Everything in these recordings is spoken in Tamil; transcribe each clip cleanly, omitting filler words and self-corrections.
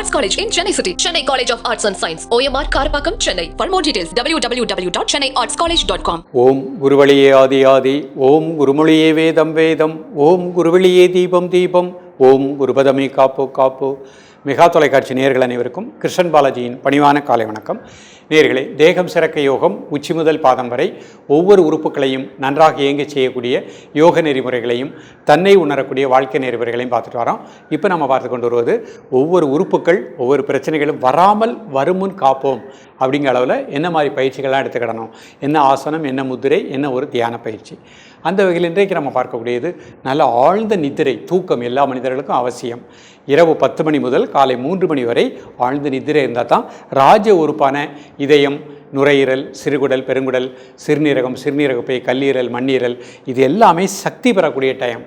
Arts College in Chennai City. Chennai College of Arts and Science. OMR Karapakam, Chennai. For more details, www.chennaiartscollege.com. ஓம் குருவழியே ஆதி ஆதி, ஓம் குருமொழியே வேதம் வேதம், ஓம் குருவழியே தீபம் தீபம், ஓம் குருபதமே காப்பு காப்பு. மெகா தொலைக்காட்சி நேயர்கள் அனைவருக்கும் கிருஷ்ணன் பாலாஜியின் பணிவான காலை வணக்கம். நேயர்களே, தேகம் சிறக்க யோகம் உச்சி முதல் பாதம் வரை ஒவ்வொரு உறுப்புகளையும் நன்றாக இயங்க செய்யக்கூடிய யோக நெறிமுறைகளையும் தன்னை உணரக்கூடிய வாழ்க்கை நெறிமுறைகளையும் பார்த்துட்டு வரோம். இப்போ நம்ம பார்த்து கொண்டு வருவது ஒவ்வொரு உறுப்புகள் ஒவ்வொரு பிரச்சனைகளும் வராமல் வருமுன் காப்போம் அப்படிங்கிற அளவில் என்ன மாதிரி பயிற்சிகள்லாம் எடுத்துக்கிடணும், என்ன ஆசனம், என்ன முதிரை, என்ன ஒரு தியான பயிற்சி. அந்த வகையில் இன்றைக்கு நம்ம பார்க்கக்கூடியது நல்ல ஆழ்ந்த நித்திரை, தூக்கம் எல்லா மனிதர்களுக்கும் அவசியம். இரவு 10 மணி முதல் காலை 3 மணி வரை ஆழ்ந்த நித்திரை இருந்தால் தான் ராஜ உறுப்பான இதயம், நுரையீரல், சிறுகுடல், பெருங்குடல், சிறுநீரகம், சிறுநீரகப்பை, கல்லீரல், மண்ணீரல் இது எல்லாமே சக்தி பெறக்கூடிய டைம்.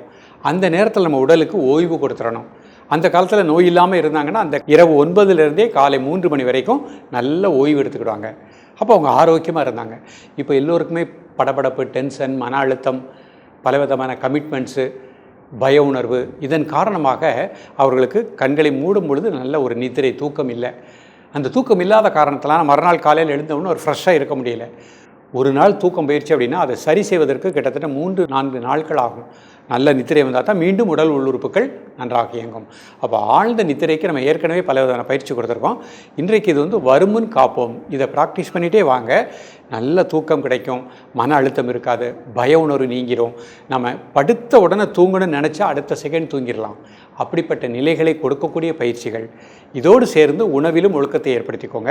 அந்த நேரத்தில் நம்ம உடலுக்கு ஓய்வு கொடுத்துடணும். அந்த காலத்தில் நோய் இல்லாமல் இருந்தாங்கன்னா அந்த இரவு 9லேருந்தே காலை 3 மணி வரைக்கும் நல்ல ஓய்வு எடுத்துக்கிடுவாங்க. அப்போ அவங்க ஆரோக்கியமாக இருந்தாங்க. இப்போ எல்லோருக்குமே படபடப்பு, டென்ஷன், மன அழுத்தம், பலவிதமான கமிட்மெண்ட்ஸு, பய உணர்வு, இதன் காரணமாக அவர்களுக்கு கண்களை மூடும் பொழுது நல்ல ஒரு நித்திரை, தூக்கம் இல்லை. அந்த தூக்கம் இல்லாத காரணத்தினால மறுநாள் காலையில் எழுந்தவுடனே ஒரு ஃப்ரெஷ்ஷாக இருக்க முடியல. ஒரு நாள் தூக்கம் போயிடுச்சு அப்படின்னா அதை சரி செய்வதற்கு கிட்டத்தட்ட 3-4 நாட்கள் ஆகும். நல்ல நித்திரை வந்தால் தான் மீண்டும் உடல் உள்ளுறுப்புகள் நன்றாக இயங்கும். அப்போ ஆழ்ந்த நித்திரைக்கு நம்ம ஏற்கனவே பல விதமான பயிற்சி கொடுத்துருக்கோம். இன்றைக்கு இது வருமுன் காப்போம். இதை ப்ராக்டிஸ் பண்ணிகிட்டே வாங்க, நல்ல தூக்கம் கிடைக்கும், மன அழுத்தம் இருக்காது, பய உணர்வு நீங்கிடும். நம்ம படுத்த உடனே தூங்கணும்னு நினச்சா அடுத்த செகண்ட் தூங்கிடலாம். அப்படிப்பட்ட நிலைகளை கொடுக்கக்கூடிய பயிற்சிகள். இதோடு சேர்ந்து உணவிலும் ஒழுக்கத்தை ஏற்படுத்திக்கோங்க.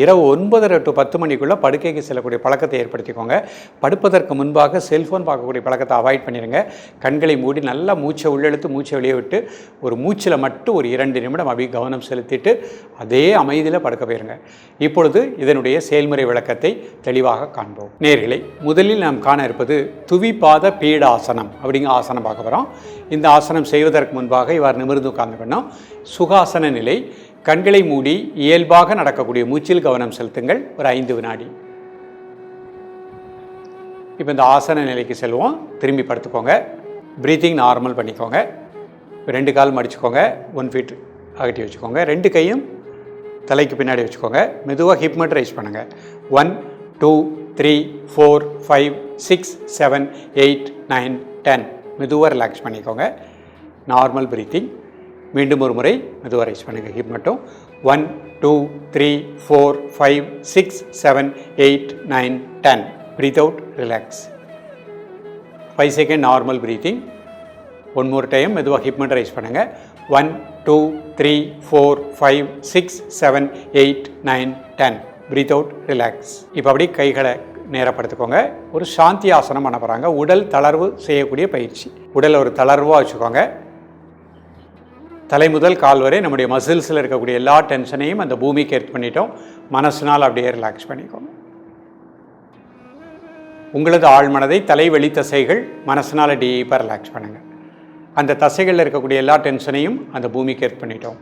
இரவு 9:30 to 10 மணிக்குள்ளே படுக்கைக்கு செல்லக்கூடிய பழக்கத்தை ஏற்படுத்திக்கோங்க. படுப்பதற்கு முன்பாக செல்ஃபோன் பார்க்கக்கூடிய பழக்கத்தை அவாய்ட் பண்ணிடுங்க. கண்களை மூடி நல்லா மூச்சை உள்ளெழுத்து மூச்சை வெளியே விட்டு ஒரு மூச்சில் மட்டும் ஒரு 2 நிமிடம் அப்படி கவனம் செலுத்திட்டு அதே அமைதியில் படுக்க போயிருங்க. இப்பொழுது இதனுடைய செயல்முறை விளக்கத்தை தெளிவாக காண்போம். நேயர்களே, முதலில் நாம் காண இருப்பது துவிபாத பீடாசனம் அப்படிங்கிற ஆசனம் பார்க்க போகிறோம். இந்த ஆசனம் செய்வதற்கு முன்பாக இவ்வாறு நிமிர்ந்து உட்கார்ந்துக்கணும். சுகாசன நிலை. கண்களை மூடி இயல்பாக நடக்கக்கூடிய மூச்சில் கவனம் செலுத்துங்கள். ஒரு 5 வினாடி. இப்போ இந்த ஆசன நிலைக்கு செல்வோம். திரும்பி படுத்துக்கோங்க. ப்ரீத்திங் நார்மல் பண்ணிக்கோங்க. 2 கால் மடிச்சுக்கோங்க. 1 feet அகட்டி வச்சுக்கோங்க. 2 கையும் தலைக்கு பின்னாடி வச்சுக்கோங்க. மெதுவாக ஹிப் மட்டும் ரைஸ் பண்ணுங்கள். 1 2 3 4 5 6 7 8 9 10. மெதுவாக ரிலாக்ஸ் பண்ணிக்கோங்க. Normal breathing. மீண்டும் ஒரு முறை மெதுவாக ரைஸ் பண்ணுங்கள். ஹிப் மட்டும். 1 2 3 4 5 6 7 8 9 10. Breathe out, relax. 5 seconds normal breathing. 1 more time மெதுவாக ஹிப் மட்டும் ரைஸ் பண்ணுங்கள். 1 2 3 4 5 6 7 8 9 10. Breathe out, relax. இப்போ அப்படியே கைகளை நேரப்படுத்திக்கோங்க. ஒரு சாந்தி ஆசனம் பண்ண போகிறாங்க. உடல் தளர்வு செய்யக்கூடிய பயிற்சி. உடலை ஒரு தளர்வாக வச்சுக்கோங்க. தலை முதல் கால் வரை நம்முடைய மசில்ஸில் இருக்கக்கூடிய எல்லா டென்ஷனையும் அந்த பூமிக்கு எர்த் பண்ணிட்டோம். மனசுனால் அப்படியே ரிலாக்ஸ் பண்ணிக்கோங்க. உங்களது ஆழ்மனதை தலைவெளி தசைகள் மனசுனால் டீப்பாக ரிலாக்ஸ் பண்ணுங்கள். அந்த தசைகளில் இருக்கக்கூடிய எல்லா டென்ஷனையும் அந்த பூமிக்கு எர்த் பண்ணிட்டோம்.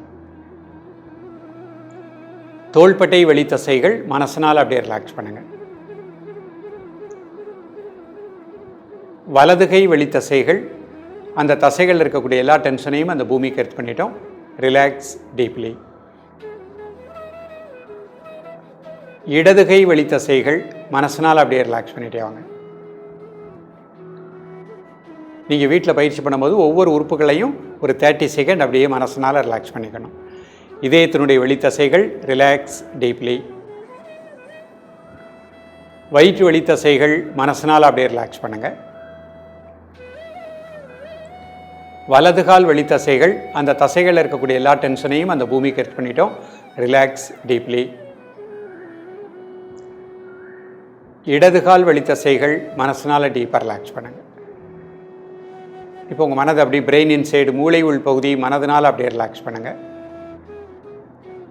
தோள்பட்டை வெளி தசைகள் மனசுனால் அப்படியே ரிலாக்ஸ் பண்ணுங்கள். வலதுகை வெளி தசைகள், அந்த தசைகளில் இருக்கக்கூடிய எல்லா டென்ஷனையும் அந்த பூமிக்கு எர்த் பண்ணிட்டோம். Relax deeply. இடதுகை வெளி தசைகள் மனசுனால் அப்படியே ரிலாக்ஸ் பண்ணிட்டே வாங்க. நீங்கள் வீட்டில் பயிற்சி பண்ணும்போது ஒவ்வொரு உறுப்புகளையும் ஒரு 30 செகண்ட் அப்படியே மனசுனால் ரிலாக்ஸ் பண்ணிக்கணும். இதயத்தினுடைய வெளி தசைகள் ரிலாக்ஸ் டீப்லி. வயிற்று வெளி தசைகள் மனசுனால் அப்படியே ரிலாக்ஸ் பண்ணுங்கள். வலதுகால் வெளி தசைகள், அந்த தசைகளில் இருக்கக்கூடிய எல்லா டென்ஷனையும் அந்த பூமிக்கு எர்த் பண்ணிட்டோம். Relax deeply. இடதுகால் வெளி தசைகள் மனசுனால் டீப்பாக ரிலாக்ஸ் பண்ணுங்கள். இப்போ உங்கள் மனதை அப்படி பிரெயின் இன்சைடு மூளை உள் பகுதி மனதினால் அப்படியே ரிலாக்ஸ் பண்ணுங்கள்.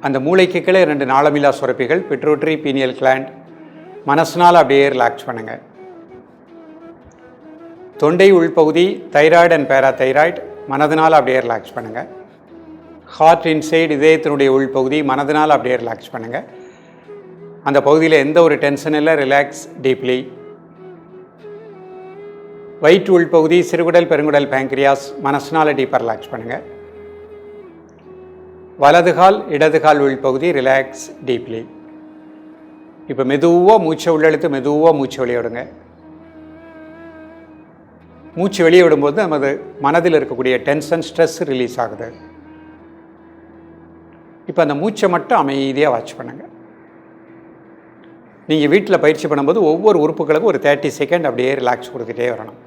அந்த மூளைக்கு கீழே 2 நாளமில்லா சுரப்பிகள், பிட்ரூட்டரி, பீனியல் கிளாண்ட், மனசுனால் அப்படியே ரிலாக்ஸ் பண்ணுங்கள். தொண்டை உள்பகுதி தைராய்டு அண்ட் பேராதைராய்டு மனதினால் அப்படியே ரிலாக்ஸ் பண்ணுங்கள். ஹார்ட் இன்சைடு இதயத்தினுடைய உள்பகுதி மனதினால் அப்படியே ரிலாக்ஸ் பண்ணுங்கள். அந்த பகுதியில் எந்த ஒரு டென்ஷன் இல்லை. Relax deeply. வயிற்று உள்பகுதி சிறுகுடல், பெருங்குடல், பேங்க்ரியாஸ் மனசுனால் டீப்பாக ரிலாக்ஸ் பண்ணுங்கள். வலது கால் இடது கால் உள்பகுதி ரிலாக்ஸ் டீப்லி. இப்போ மெதுவாக மூச்சை உள்ளெழுத்து மெதுவாக மூச்சு வெளியே விடுங்க. மூச்சு வெளியே விடும்போது நமது மனதில் இருக்கக்கூடிய டென்ஷன் ஸ்ட்ரெஸ் ரிலீஸ் ஆகுது. இப்போ அந்த மூச்சை மட்டும் அமைதியாக வாட்ச் பண்ணுங்கள். நீங்கள் வீட்டில் பயிற்சி பண்ணும்போது ஒவ்வொரு உறுப்புகளுக்கும் ஒரு 30 செகண்ட் அப்படியே ரிலாக்ஸ் கொடுத்துட்டே வரணும்.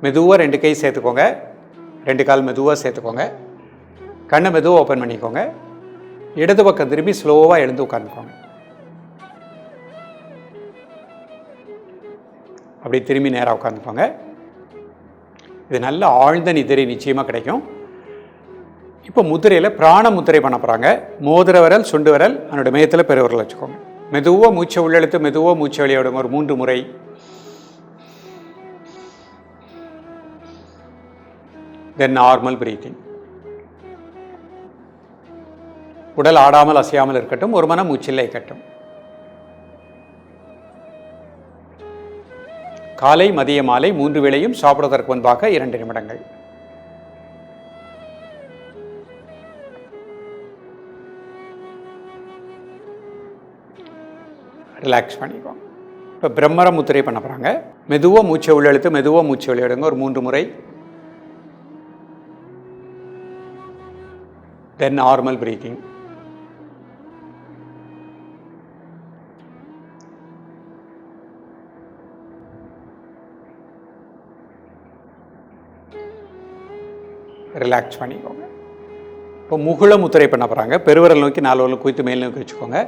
மெதுவாக 2 கை சேர்த்துக்கோங்க, 2 கால் மெதுவாக சேர்த்துக்கோங்க, கண்ணை மெதுவாக ஓப்பன் பண்ணிக்கோங்க, இடது பக்கம் திரும்பி ஸ்லோவாக எழுந்து உட்காந்துக்கோங்க. அப்படி திரும்பி நேராக உட்காந்துக்கோங்க. இது நல்ல ஆழ்ந்த நிதிரை நிச்சயமாக கிடைக்கும். இப்போ முதிரையில் பிராண முத்திரை பண்ண போகிறாங்க. மோதிர விரல், சுண்டு விரல், அதனோட மையத்தில் பெருவிரல் வச்சுக்கோங்க. மெதுவாக மூச்சை உள்ளெழுத்து மெதுவாக மூச்சை வெளியே விடுங்க ஒரு 3 முறை. தென் நார்மல் பிரீத்திங். உடல் ஆடாமல் அசையாமல் இருக்கட்டும், ஒரு மனம் மூச்சில் இருக்கட்டும். காலை மதிய மாலை 3 வேளையும் சாப்பிடுவதற்கு முன்பாக 2 நிமிடங்கள். ரிலாக்ஸ் பண்ணிக்கோங்க. இப்போ பிரம்மர முத்திரை பண்ண போகிறாங்க. மெதுவாக மூச்சை உள்ளெழுத்து மெதுவாக மூச்சை வெளியிடுங்க ஒரு 3 முறை. தென் நார்மல் பிரீத்திங். ரிலாக்ஸ் பண்ணிக்கோங்க. இப்போ முகுள முத்திரை பண்ண போகிறாங்க. பெருவிரல் நோக்கி 4 விரல் குவித்து மேல் நோக்கி வச்சுக்கோங்க.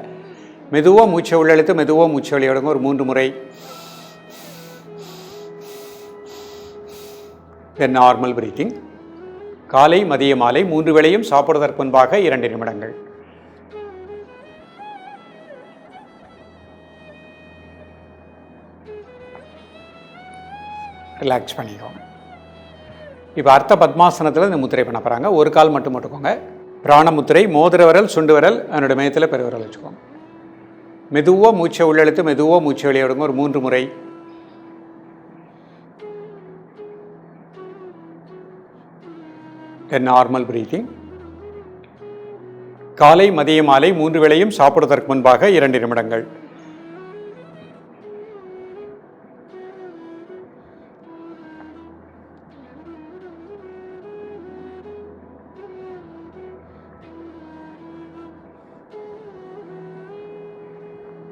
மெதுவாக மூச்சை உள்ளெழுத்து மெதுவாக மூச்சை வெளியிடுங்க ஒரு 3 முறை. தென் நார்மல் பிரீத்திங். காலை மதிய மாலை 3 வேளையும் சாப்பிடுவதற்கு முன்பாக 2 நிமிடங்கள். ரிலாக்ஸ் பண்ணிக்கோங்க. இப்போ அர்த்த பத்மாசனத்தில் இந்த முத்திரை பண்ண போகிறாங்க. ஒரு கால் மட்டும் போட்டுக்கோங்க. பிராண முத்திரை. மோதிர விரல், சுண்டு விரல், அதனோட மையத்தில் பெருவிரல் வச்சுக்கோங்க. மெதுவாக மூச்சை உள்ளெழுத்து மெதுவாக மூச்சை வெளியே விடுங்க ஒரு 3 முறை. தென் நார்மல் பிரீத்திங். காலை மதிய மாலை 3 வேளையும் சாப்பிடுவதற்கு முன்பாக 2 நிமிடங்கள்.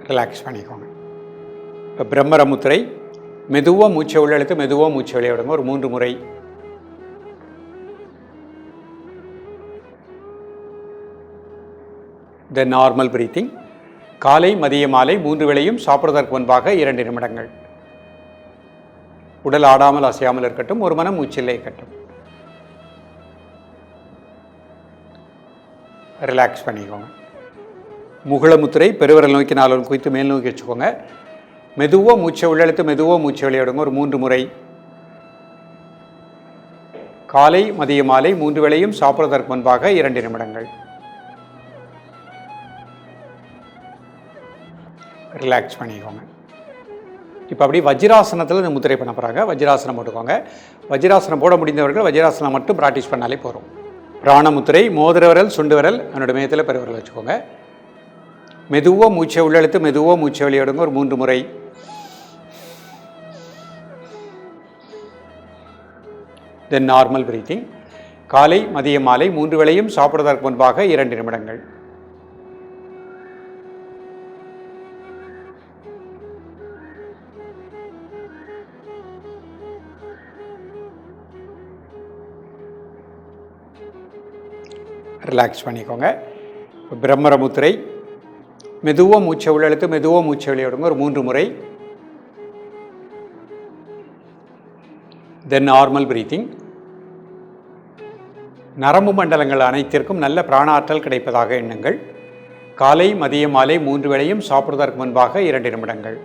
ரிலாக்ஸ் பண்ணிக்கோங்க. இப்போ பிரம்மர முத்திரை. மெதுவாக மூச்சை உள்ளெழுத்து மெதுவாக மூச்சை வெளியே விடுங்க ஒரு 3 முறை. தென் நார்மல் பிரீத்திங். காலை மதிய மாலை 3 வேளையும் சாப்பிடுவதற்கு முன்பாக 2 நிமிடங்கள். உடல் ஆடாமல் அசையாமல் இருக்கட்டும், ஒரு மனம் மூச்சில் இருக்கட்டும். ரிலாக்ஸ் பண்ணிக்கோங்க. முகுள முத்திரை. பெருவிரல் நோக்கி 4 விரல் குவித்து மேல் நோக்கி வச்சுக்கோங்க. மெதுவாக மூச்சை உள்ளெழுத்து மெதுவாக மூச்சை வெளியே விடுங்க ஒரு 3 முறை. காலை மதிய மாலை 3 வேளையும் சாப்பிடுவதற்கு முன்பாக 2 நிமிடங்கள். ரிலாக்ஸ் பண்ணிக்கோங்க. இப்போ அப்படியே வஜ்ராசனத்தில் இந்த முத்திரை பண்ண போகிறாங்க. வஜ்ராசனம் போட்டுக்கோங்க. வஜ்ராசனம் போட முடிந்தவர்கள் வஜ்ராசனம் மட்டும் ப்ராக்டிஸ் பண்ணாலே போகிறோம். பிராண முத்திரை. மோதிர விரல், சுண்டு விரல், அதனோட மையத்தில் பெருவிரல் வச்சுக்கோங்க. மெதுவாக மூச்சை உள்ளெழுத்து மெதுவாக மூச்சை வெளியே விடுங்க ஒரு 3 முறை. தென் நார்மல் பிரீத்திங். காலை மதிய மாலை 3 வேளையும் சாப்பிடுவதற்கு முன்பாக 2 நிமிடங்கள். ரிலாக்ஸ் பண்ணிக்கோங்க. பிரம்மர முத்திரை. மெதுவாக மூச்சை உள்ளெழுத்து மெதுவாக மூச்சை வெளியே விடுங்க ஒரு 3 முறை. தென் நார்மல் பிரீத்திங். நரம்பு மண்டலங்கள் அனைத்திற்கும் நல்ல பிராண ஆற்றல் கிடைப்பதாக எண்ணுங்கள். காலை மதிய மாலை 3 வேளையும் சாப்பிடுவதற்கு முன்பாக 2 நிமிடங்கள்.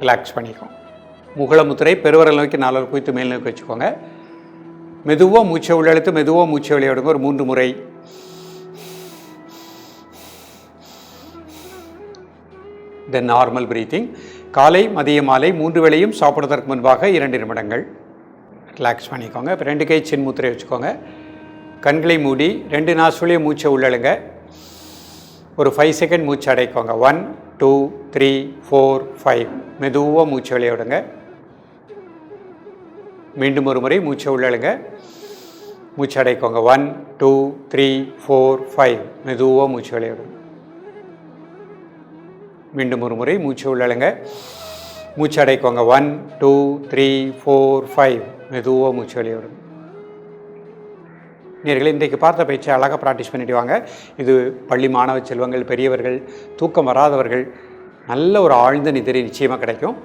ரிலாக்ஸ் பண்ணிக்கோங்க. முகுள முத்திரை. பெருவிரல் நோக்கி 4 விரல் குவித்து மேல் நோக்கி வச்சுக்கோங்க. மெதுவாக மூச்சை உள்ளெழுத்து மெதுவாக மூச்சை வெளியே விடுங்க ஒரு 3 முறை. தென் நார்மல் பிரீத்திங். காலை மதிய மாலை 3 வேளையும் சாப்பிடுவதற்கு முன்பாக 2 நிமிடங்கள் ரிலாக்ஸ் பண்ணிக்கோங்க. இப்போ 2 கை சின் முத்திரை வச்சுக்கோங்க. கண்களை மூடி 2 நாசுலையும் மூச்சை உள்ளழுங்க. ஒரு 5 செகண்ட் மூச்சு அடைக்கோங்க. 1 2 3 4 5. மெதுவாக மூச்சு வெளியே விடுங்க. மீண்டும் ஒரு முறை மூச்சை உள்ளழுங்க. மூச்சு அடைக்கோங்க. 1 2 3 4 5. மெதுவாக மூச்சு வெளியே விடுங்க. மீண்டும் ஒரு முறை மூச்சு உள்ளழுங்க. மூச்சு அடைக்கோங்க. 1 2 3 4 5. மெதுவாக மூச்சு வெளியே விடுங்க. நேயர்களே, இன்றைக்கு பார்த்த பயிற்சி அழகாக ப்ராக்டிஸ் பண்ணிட்டு வாங்க. இது பள்ளி மாணவ செல்வங்கள், பெரியவர்கள், தூக்கம் வராதவர்கள் நல்ல ஒரு ஆழ்ந்த நிதிரை நிச்சயமாக கிடைக்கும்.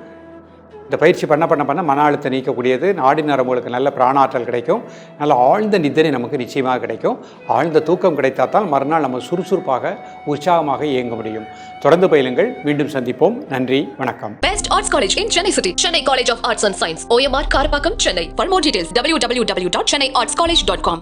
இந்த பயிற்சி பண்ண மன அழுத்தம் நீக்கக்கூடியது. நாடி நரம்புகளுக்கு நல்ல பிராணாற்றல் கிடைக்கும். நல்ல ஆழ்ந்த நிதிரை நமக்கு நிச்சயமாக கிடைக்கும். ஆழ்ந்த தூக்கம் கிடைத்தால் மறுநாள் நம்ம சுறுசுறுப்பாக உற்சாகமாக இயங்க முடியும். தொடர்ந்து பயிலுங்கள். மீண்டும் சந்திப்போம். நன்றி, வணக்கம். Best Arts College in Chennai City. Chennai College of Arts and Science. OMR Karpakkam, Chennai. For more details, www.chennaiartscollege.com.